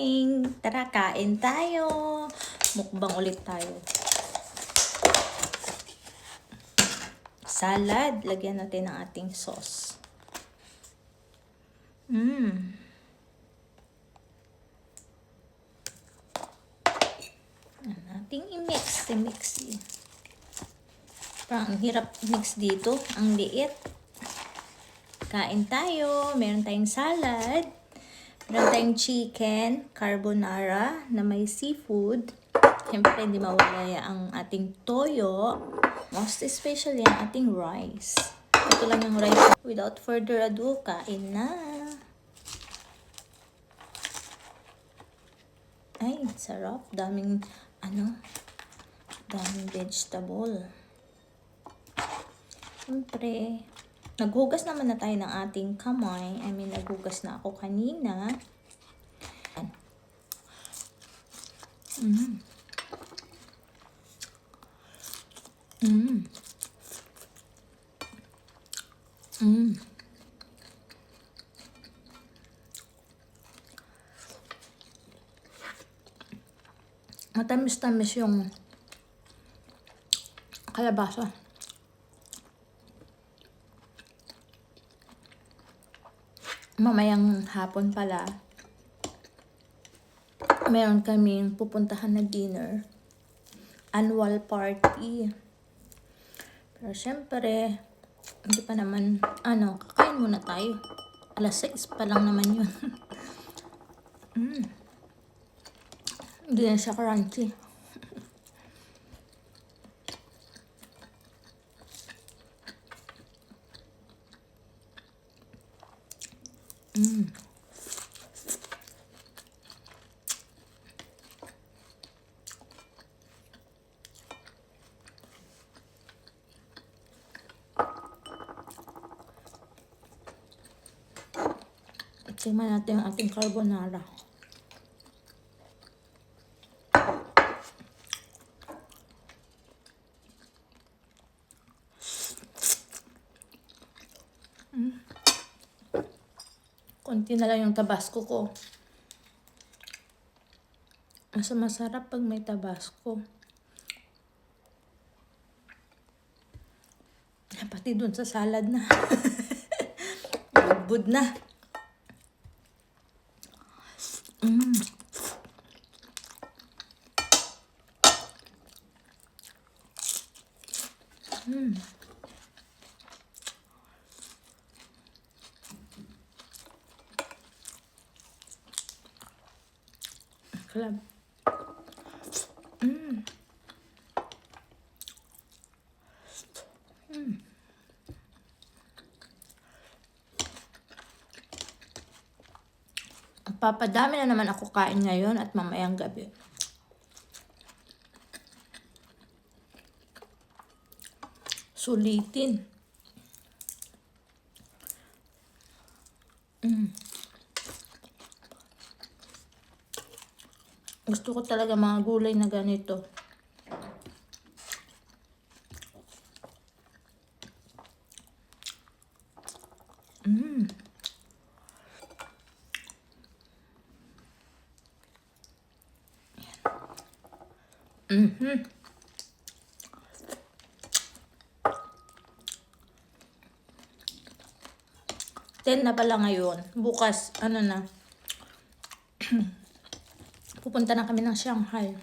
morning! Tara, kain tayo! Mukbang ulit tayo. Salad. Lagyan natin ng ating sauce. Ating i-mix. Parang ang hirap mix dito. Ang liit. Kain tayo. Meron tayong salad. Meron tayong chicken carbonara na may seafood. Siyempre, hindi mawala ang ating toyo. Most especially ang ating rice. Ito lang yung rice. Without further ado, kain na. Ay, sarap. Daming vegetable. Siyempre, naghugas naman na tayo ng ating kamay. Naghugas na ako kanina. Matamis-tamis yung kalabasa. Mamayang hapon pala, meron kaming pupuntahan na dinner. Annual party. Pero syempre, hindi pa naman, kakain muna tayo. Alas 6 pa lang naman yun. Hindi na siya crunchy. Tingnan natin ang ating carbonara. Konti na lang yung tabasco ko. Mas masarap pag may tabasco. Pati dun sa salad na. Budbud na. Club. Papadami na naman ako kain ngayon at mamayang gabi. Sulitin. Gusto ko talaga mga gulay na ganito. Ten na pala ngayon. Bukas, na. Pupunta na kami ng Shanghai.